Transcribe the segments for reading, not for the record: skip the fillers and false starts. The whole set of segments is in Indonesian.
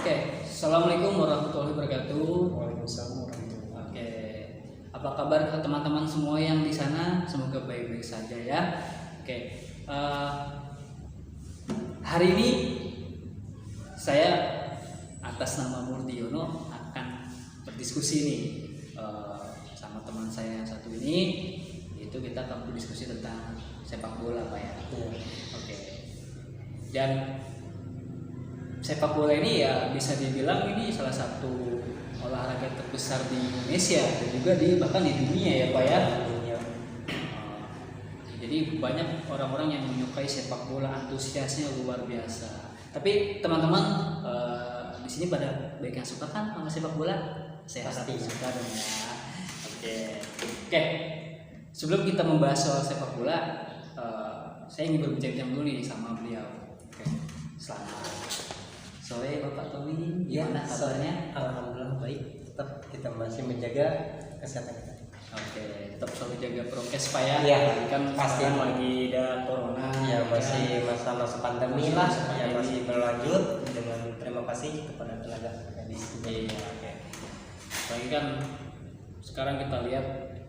Oke, assalamualaikum warahmatullahi wabarakatuh. Waalaikumsalam warahmatullahi wabarakatuh. Oke, apa kabar teman-teman semua yang di sana? Semoga baik-baik saja ya. Oke, hari ini saya atas nama Murdiono akan berdiskusi nih sama teman saya yang satu ini, yaitu kita akan berdiskusi tentang sepak bola, Pak ya. Oke, dan sepak bola ini ya bisa dibilang ini salah satu olahraga terbesar di Indonesia dan juga bahkan di dunia ya Pak ya. Jadi banyak orang-orang yang menyukai sepak bola, antusiasnya luar biasa. Tapi teman-teman di sini pada baik yang suka kan sama sepak bola? Saya pasti suka dong ya. Oke. Sebelum kita membahas soal sepak bola, saya ingin berbincang dulu nih sama beliau. Oke. Selamat sore Bapak Tommy, gimana kabarnya? Alhamdulillah baik, tetap kita masih menjaga kesehatan kita. Oke, tetap selalu jaga prokes Pak ya. Iya, Kan pasti. lagi ada corona. Ya masih masa-masa pandemi lah, Masa yang pandemi. masih berlanjut. Dengan terima kasih kepada tenaga medis. Iya, oke. Lagi kan sekarang kita lihat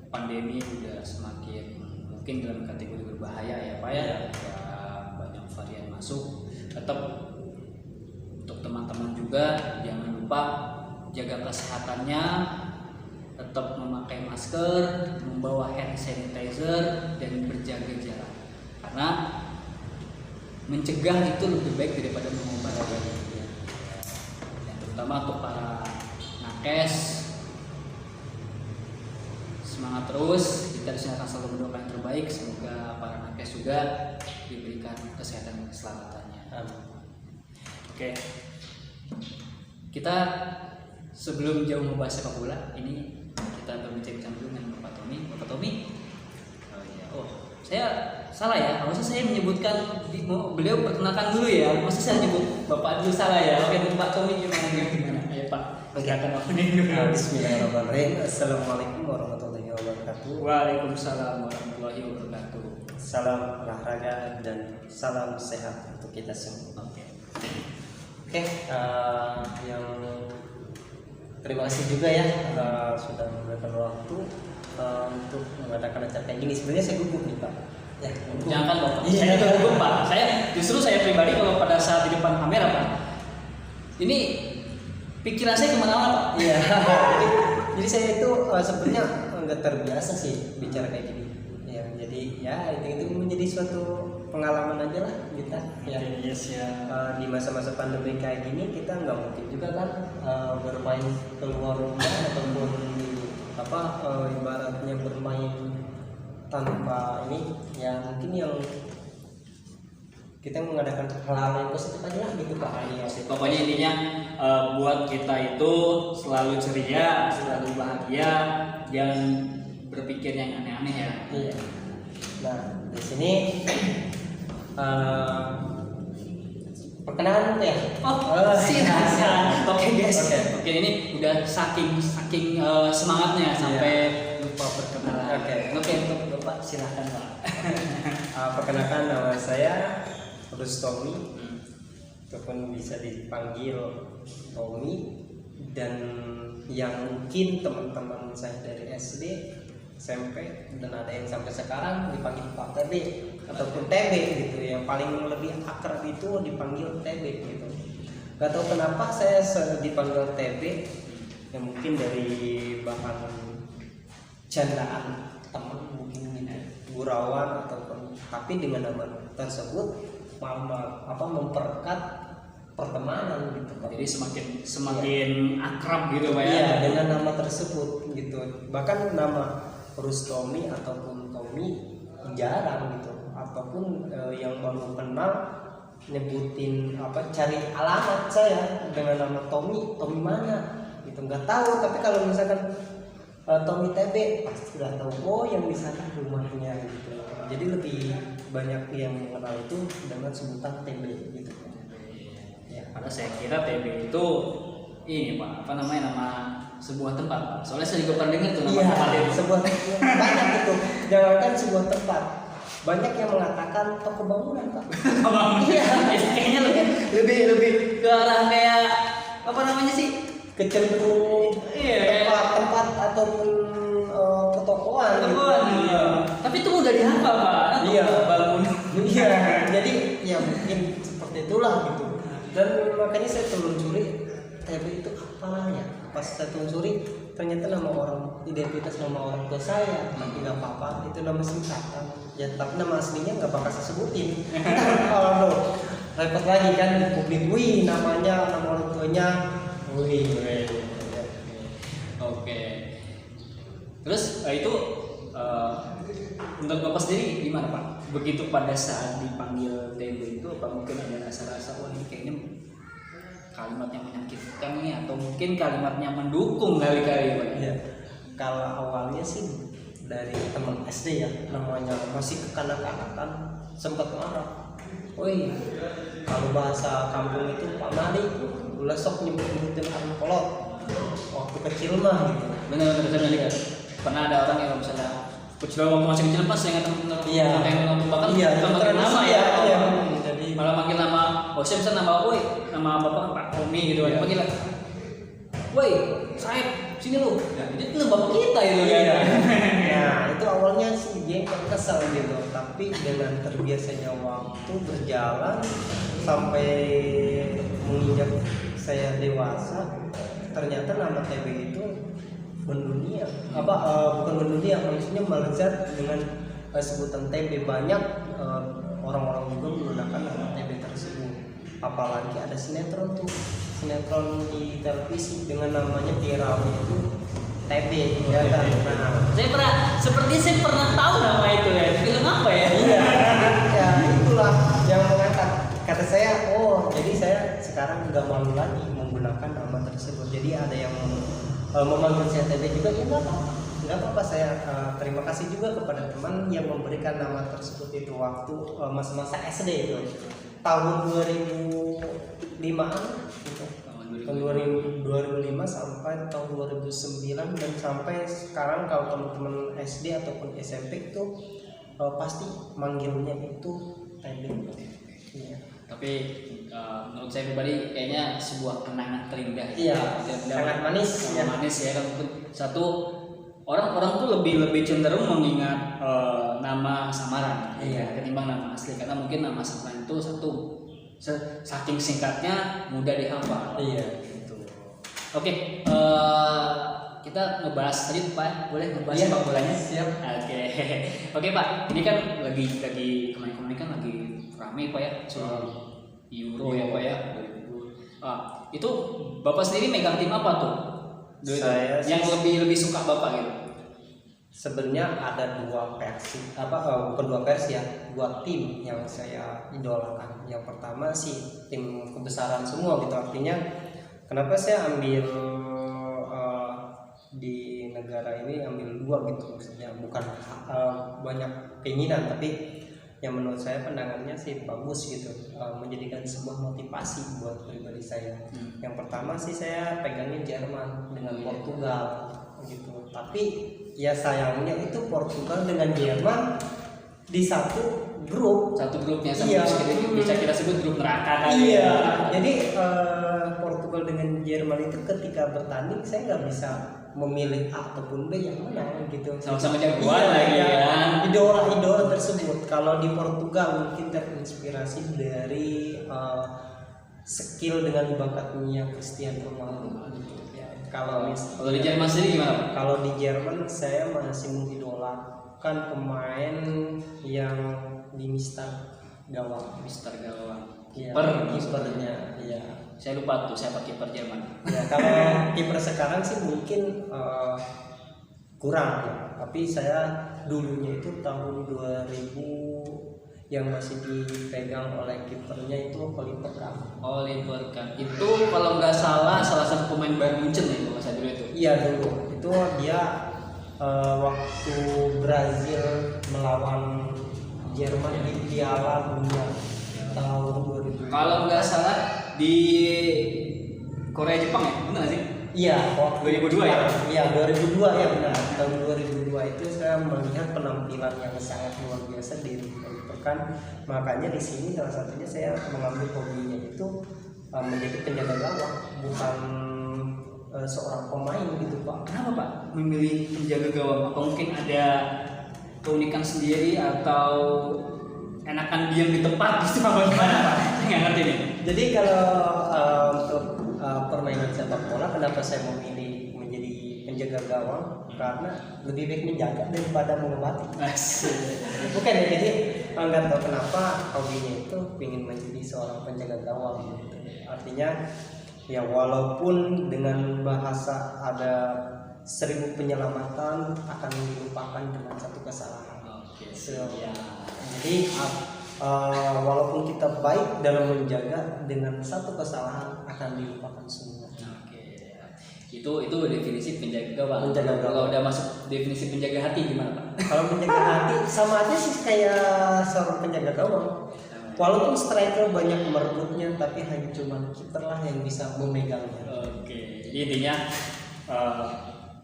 pandemi udah semakin mungkin dalam kategori berbahaya ya Pak ya. Iya. Ya, banyak varian masuk. Tetap untuk teman-teman juga jangan lupa jaga kesehatannya, tetap memakai masker, membawa hand sanitizer dan berjaga jarak, karena mencegah itu lebih baik daripada mengobati. Yang terutama untuk para nakes, semangat terus, kita di sini akan selalu mendoakan yang terbaik, semoga para nakes juga diberikan kesehatan dan keselamatannya. Oke, kita sebelum jauh membahas sepak bola, ini kita berbincang dulu dengan Bapak Tommy. Bapak Tommy, saya salah ya? Harusnya saya menyebutkan beliau perkenalkan dulu ya. Masa saya nyebut Bapak dulu salah ya? Oke, Pak Tommy gimana? Ayo Pak, silakan Bapak dulu. Bismillahirrahmanirrahim. Assalamualaikum warahmatullahi wabarakatuh. Waalaikumsalam warahmatullahi wabarakatuh. Salam olahraga dan salam sehat untuk kita semua. Oke, yang terima kasih juga ya sudah memberikan waktu untuk mengadakan acara kayak gini. Sebenarnya saya gugup nih Pak. Ya, gugup. Jangan Bapak. Iya. Saya juga gugup Pak. Saya pribadi kalau pada saat di depan kamera Pak, ini pikiran saya kemana-mana Pak. Iya. jadi saya itu sebenarnya nggak terbiasa sih bicara kayak gini. Ya, jadi ya itu menjadi suatu pengalaman aja lah kita. Ya. Yes ya. Di masa-masa pandemi kayak gini kita nggak mungkin juga kan bermain keluar rumah ataupun ibaratnya bermain tanpa ini ya, mungkin yang kita mengadakan hal-hal yang positif aja lah gitu Pak. Pokoknya intinya buat kita itu selalu ceria, selalu bahagia, jangan berpikir yang aneh-aneh ya. Iya. Nah di sini perkenalan ya. Silakan. Oke guys. Oke. Ini udah saking semangatnya sampai lupa perkenalan. Oke, untuk Bapak silakan Pak. Perkenalkan, nama saya Rustomi, ataupun bisa dipanggil Tommy. Dan yang mungkin teman-teman saya dari SD, SMP, dan ada yang sampai sekarang dipanggil Pak TB ataupun TB gitu. Yang paling lebih akrab itu dipanggil TB gitu. Gak tahu kenapa saya dipanggil TB, ya mungkin dari bahan candaan teman mungkin gitu, gurauan ataupun, tapi dengan nama tersebut memperkat pertemanan gitu Pak. Jadi semakin akrab gitu Pak ya. Iya, dengan nama tersebut gitu. Bahkan nama Rustomi ataupun Tommy jarang gitu. Ataupun yang baru kenal nyebutin cari alamat saya dengan nama Tommy mana gitu, nggak tahu. Tapi kalau misalkan Tommy TB pasti udah tahu, oh yang misalkan rumahnya gitu. Jadi lebih banyak yang mengenal itu dengan sebutan TB gitu. Ya, karena saya kira TB itu ini Pak, nama sebuah tempat Pak. Soalnya saya juga pernah dengar tuh nama tempat itu. Sebuah banyak itu. Jangankan sebuah tempat, banyak yang mengatakan toko bangunan Pak. Iya, kayaknya lebih ke arah kayak apa namanya sih? Kecenderung tempat ataupun pertokoan gitu. Iya. Tapi itu mudah dihafal Pak. Iya. Bangun. Iya. Jadi ya mungkin seperti itulah gitu. Dan makanya saya telusuri TB itu apa ya? Pas saya telusuri ternyata nama orang, identitas nama orang tua saya, tapi nggak apa-apa, itu nama singkatan. Ya tapi nama aslinya nggak bakal saya sebutin. Kalau repot lagi kan di publik, wih namanya, nama orang tuanya, wih. Oke. Terus itu untuk Bapak sendiri gimana Pak? Begitu pada saat dipanggil TB itu apa mungkin ada rasa-rasa wah ini kayaknya kalimatnya menyakitkan nih atau mungkin kalimatnya mendukung kali-kali Pak? Ya, kalau awalnya sih dari teman SD ya, namanya masih kekanak-kanakan, sempat marah. Woi, kalau bahasa kampung itu Pak Madi, ulah sok nyebutin arung kolot. Waktu kecil mah gitu. Benar-benar lihat. Pernah ada orang yang misalnya kecil masih kecil pas yang teman-teman yang bahkan bukan manggil nama ya. Jadi Malah manggil nama, saya bisa nama woi, nama bapak Pak Romi gitu kan. Panggil woi, Saib, sini lu. Nah, itu bapak kita itu kan. Nah, itu awalnya sih dia kesel gitu, tapi dengan terbiasanya waktu berjalan sampai menginjak saya dewasa, ternyata nama TB itu mendunia. Bukan mendunia, maksudnya melezat dengan sebutan TB. Banyak orang-orang juga menggunakan nama TB tersebut. Apalagi ada sinetron sinetron di televisi dengan namanya viralnya itu TB ya kan. Nah, saya pernah tahu nama itu ya. Film apa ya? Iya. Ya itulah yang mengangkat. Kata saya, oh jadi saya sekarang nggak malu lagi menggunakan nama tersebut. Jadi ada yang memanggil saya TB juga, ya nggak apa-apa. Saya terima kasih juga kepada teman yang memberikan nama tersebut itu waktu masa-masa SD itu tahun 2005-an gitu. Tahun 2005 sampai tahun 2009 dan sampai sekarang kalau teman-teman SD ataupun SMP itu pasti manggilnya itu TB. Iya. Tapi menurut saya pribadi kayaknya sebuah kenangan terindah. Iya, sangat manis. Sangat manis ya kan. Satu orang tuh lebih cenderung mengingat nama samaran ketimbang nama asli, karena mungkin nama samaran itu saking singkatnya mudah dihafal. Iya. Gitu. Oke, kita ngebahas tadi Pak, boleh ngebahas sepak bolanya? Siap. Oke Pak, ini kan lagi kemarin kan lagi rame Pak ya soal Euro ya Pak ya. Itu Bapak sendiri megang tim apa tuh? Saya yang lebih suka Bapak gitu. Sebenarnya ada dua versi, bukan dua versi ya, dua tim yang saya idolakan. Yang pertama sih tim kebesaran semua gitu, artinya kenapa saya ambil di negara ini ambil dua gitu, maksudnya bukan banyak keinginan, tapi yang menurut saya pandangannya sih bagus gitu, menjadikan sebuah motivasi buat pribadi saya. Yang pertama sih saya pegangnya Jerman dengan Portugal gitu, tapi ya sayangnya itu Portugal dengan Jerman di satu grupnya bisa kita sebut grup neraka kali. Iya, jadi Portugal dengan Jerman itu ketika bertanding saya nggak bisa memilih A ataupun B yang mana gitu. Sama-sama jagoan lagi ya. Idola tersebut. Kalau di Portugal mungkin terinspirasi dari skill dengan bakatnya Cristiano Ronaldo gitu. Ya, kalau di Jerman sendiri gimana? Kalau di Jerman saya masih mengidolakan pemain yang di Mister Gawang. Ya, kipernya ya. Saya lupa tuh siapa kiper Jerman. Ya, kalau kiper sekarang sih mungkin kurang ya. Tapi saya dulunya itu tahun 2000 yang masih dipegang oleh kipernya itu Oliver Kahn. Itu kalau nggak salah satu pemain Bayern Munchen ya kalau saya dulu itu. Iya dulu. Itu dia waktu Brazil melawan Jerman di Piala Dunia tahun 2000. Kalau nggak salah di Korea Jepang ya, benar nggak sih? Iya, 2002 ya? Iya, 2002 ya benar. Tahun 2002 itu saya melihat penampilan yang sangat luar biasa di Oliver Kahn. Makanya di sini salah satunya saya mengambil hobinya itu menjadi penjaga gawang, bukan seorang pemain gitu Pak. Kenapa Pak memilih penjaga gawang? Apa mungkin ada keunikan sendiri atau enakan diam di tempat gitu apa gimana Pak? Nggak ngerti nih. Jadi kalau untuk permainan sepak bola, kenapa saya memilih menjadi penjaga gawang? Karena lebih baik menjaga daripada mengobati. Bukan ya, jadi nggak tahu kenapa hobinya itu ingin menjadi seorang penjaga gawang. Artinya ya walaupun dengan bahasa ada 1000 penyelamatan akan dilupakan dengan satu kesalahan. Jadi walaupun kita baik dalam menjaga, dengan satu kesalahan akan dilupakan semua. Itu definisi penjaga gawang. Penjaga gawang. Kalau udah masuk definisi penjaga hati gimana Pak? Kalau menjaga hati sama aja sih kayak seorang penjaga gawang. Walaupun striker banyak merebutnya, tapi hanya cuma kiper lah yang bisa memegangnya. Oke, jadi intinya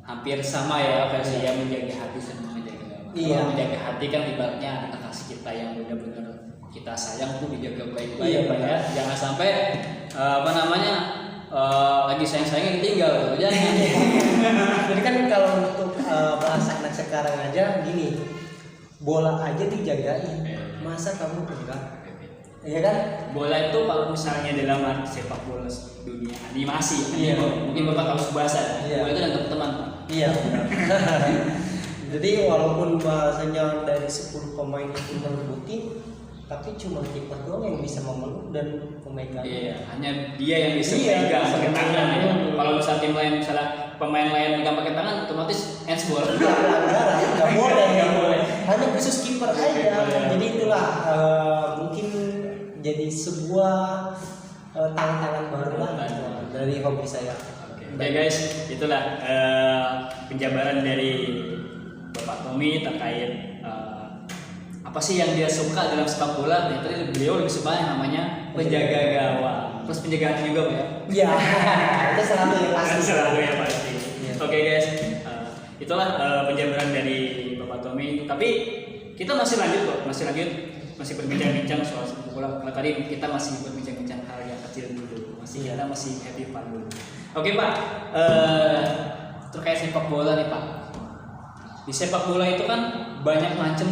hampir sama ya versi yang menjaga hati sama menjaga gawang. Iya. Kalau menjaga hati kan ibaratnya anak kasih kita yang benar-benar kita sayang tuh dijaga baik-baik. Iya, Pak ya. Jangan sampai lagi sayang-sayangnya ditinggal gitu. Jangan. Jadi kan kalau untuk bahasa anak sekarang aja gini, bola aja dijagain, masa kamu enggak? Iya kan? Bola itu kalau misalnya dalam arti sepak bola dunia animasi, Iya. mungkin Bapak tahu bahasa. Iya. Bola itu dan teman-teman Pak. Iya benar. Jadi walaupun bahasanya dari 10 pemain itu merebutin, tapi cuma kiper doang yang bisa memeluk dan memegang. Iya, hanya dia yang bisa Iya, megang bisa pakai tangan ya. megang. Kalau misalnya tim lain, misalnya pemain lain megang pakai tangan, otomatis handsball. Pelanggaran nggak boleh. Nggak boleh. Hanya khusus kiper aja. Iya. Jadi itulah mungkin jadi sebuah tantangan baru lah dari hobi saya. Oke guys, itulah penjabaran dari Bapak Tommy terkait apa sih yang dia suka dalam sepak bola. Dan tadi beliau lebih suka yang namanya penjaga gawang. Terus penjaga hati juga Pak ya? Iya. Itu selalu yang pasti. Selalu yang pasti. Iya. Oke guys, itulah penjabaran dari Bapak Tommy. Tapi kita masih lanjut kok, masih berbincang-bincang soal sepak bola. Kalau tadi kita masih berbincang-bincang hal yang kecil dulu, kita masih happy fun dulu. Oke Pak, terkait sepak bola nih Pak. Di sepak bola itu kan banyak macam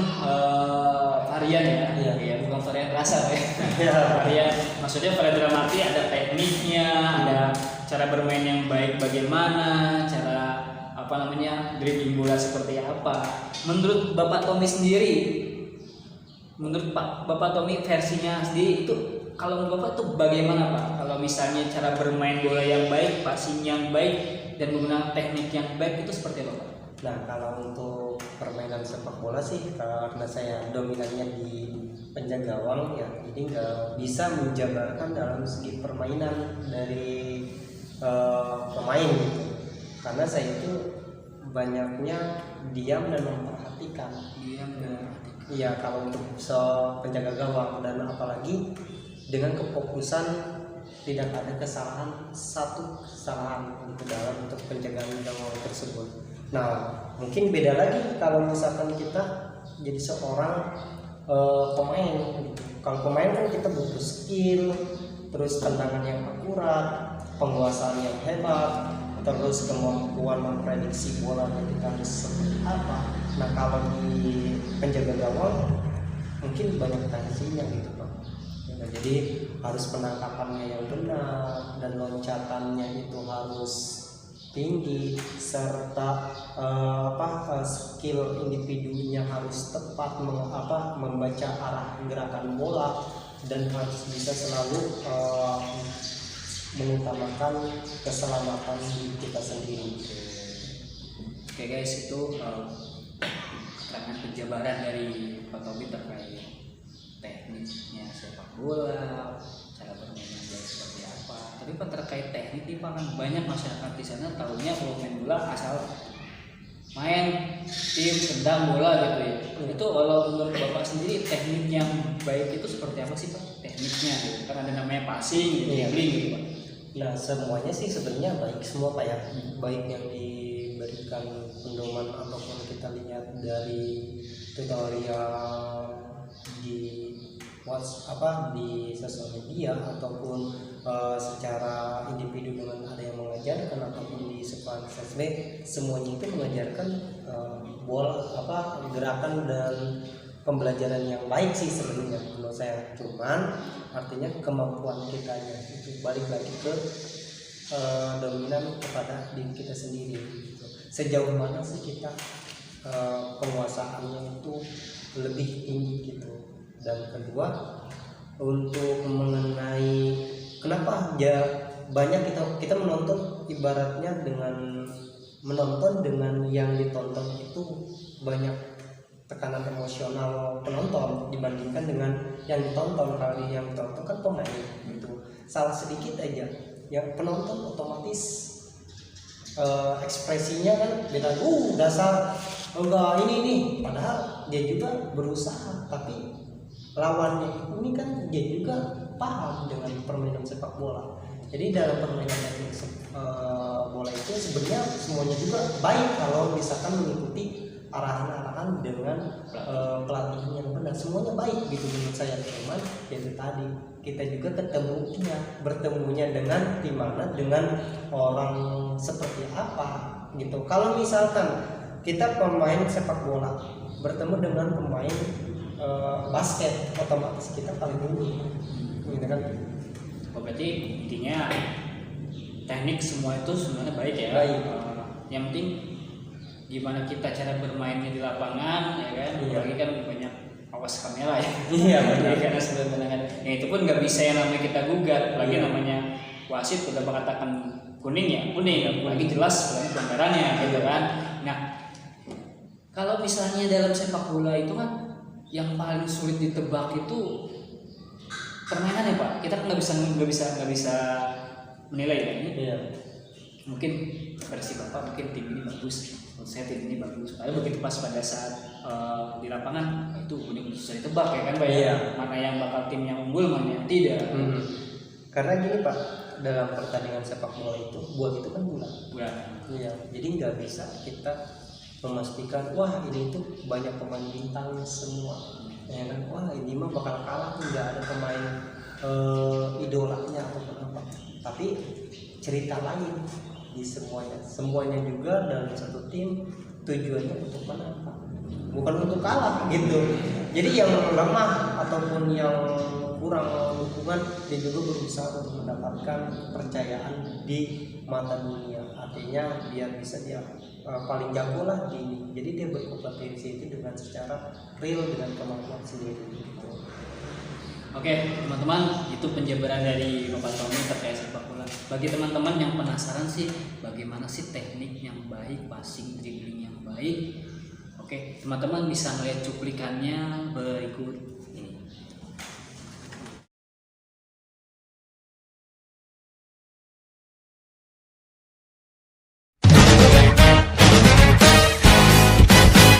varian ya. Iya. Bukan varian rasa ya. Iya. Varian, maksudnya varian dalam arti ada tekniknya, ada cara bermain yang baik bagaimana, cara dribbling bola seperti apa. Menurut Bapak Tommy sendiri, menurut Bapak Tommy versinya sendiri itu, kalau menurut Bapak tuh bagaimana Pak? Kalau misalnya cara bermain bola yang baik, passing yang baik, dan menggunakan teknik yang baik itu seperti apa Pak? Nah kalau untuk permainan sepak bola sih, karena saya dominannya di penjaga gawang ya, jadi nggak bisa menjabarkan dalam segi permainan dari pemain gitu. Karena saya itu banyaknya diam dan memperhatikan. Iya, kalau untuk penjaga gawang, dan apalagi dengan kefokusan tidak ada satu kesalahan gitu dalam untuk penjagaan gawang tersebut. Nah, mungkin beda lagi kalau misalkan kita jadi seorang pemain. Kalau pemain kan kita butuh skill, terus tendangan yang akurat, penguasaan yang hebat, terus kemampuan memprediksi bola kita harus seperti apa. Nah, kalau di penjaga gawang mungkin banyak tensinya gitu Pak. Ya, jadi harus penangkapannya yang benar dan loncatannya itu harus tinggi, serta skill individunya harus tepat membaca arah gerakan bola, dan harus bisa selalu mengutamakan keselamatan diri kita sendiri. Oke guys, itu keterangan penjabaran dari Pak Tommy terkait tekniknya sepak bola, cara bermainnya bola seperti apa. Tapi Pak, terkait teknik nih Pak, kan banyak masyarakat di sana tahunya kalau main bola asal main tim tendang bola gitu ya. Itu kalau menurut Bapak sendiri teknik yang baik itu seperti apa sih Pak? Tekniknya gitu. Kan ada namanya passing, dribbling gitu Pak. Nah, semuanya sih sebenarnya baik semua Pak ya. Baik yang diberikan pedoman ataupun kita lihat dari tutorial di di sosial media ataupun secara individu dengan ada yang mengajarkan ataupun di sekolah sosmed, semuanya itu mengajarkan gerakan dan pembelajaran yang baik sih sebenarnya menurut saya. Cuman artinya kemampuan kita itu balik lagi ke dominan kepada diri kita sendiri gitu. Sejauh mana sih kita penguasaannya itu lebih tinggi gitu. Dan kedua, untuk mengenai kenapa ya banyak kita menonton, ibaratnya dengan menonton dengan yang ditonton itu banyak tekanan emosional penonton dibandingkan dengan yang ditonton. Kali yang ditonton kan pemain gitu, salah sedikit aja yang penonton otomatis ekspresinya kan bilang dasar enggak ini, padahal dia juga berusaha, tapi lawannya ini kan dia juga paham dengan permainan sepak bola. Jadi dalam permainan bola itu sebenarnya semuanya juga baik kalau misalkan mengikuti arahan-arahan dengan pelatih yang benar, semuanya baik gitu menurut saya. Cuman itu tadi kita juga bertemunya dengan dimana, dengan orang seperti apa gitu. Kalau misalkan kita pemain sepak bola bertemu dengan pemain basket, otomatis kita paling unggul gitu kan. Berarti intinya teknik semua itu sebenarnya baik ya. Baik. Yang penting gimana kita cara bermainnya di lapangan, ya kan? Apalagi kan banyak awas kamera ya. Iya benar. Karena sebenarnya kan, ya itu pun nggak bisa yang namanya kita gugat. Lagi namanya wasit udah mengatakan kuning ya kuning, lagi jelas pelanggarannya gitu kan. Nah, kalau misalnya dalam sepak bola itu kan yang paling sulit ditebak itu permainannya Pak. Kita kan nggak bisa menilai ya ini. Iya. Mungkin versi Bapak mungkin tim ini bagus, menurut saya tim ini bagus. Padahal begitu pas pada saat di lapangan itu udah susah ditebak ya kan Pak. Iya. Mana yang bakal tim yang unggul, mana yang tidak. Karena gini Pak, dalam pertandingan sepak bola itu buat itu kan bulan. Iya. Jadi nggak bisa kita memastikan wah ini tuh banyak pemain bintang semua. Ya kan, wah ini mah bakal kalah, nggak ada pemain idolanya ataupun apa. Tapi cerita lain di semuanya juga dalam satu tim tujuannya untuk menang, bukan untuk kalah gitu. Jadi yang lemah ataupun yang kurang dukungan dia juga berusaha untuk mendapatkan kepercayaan di mata dunia. Artinya biar bisa dia paling jago lah di ini. Jadi dia berkompetisi itu dengan secara real dengan kemampuan sendiri gitu. Oke teman-teman, itu penjabaran dari Bapak Tommy terkait sepak bola. Bagi teman-teman yang penasaran sih bagaimana sih teknik yang baik, passing, dribbling yang baik, oke teman-teman bisa melihat cuplikannya berikut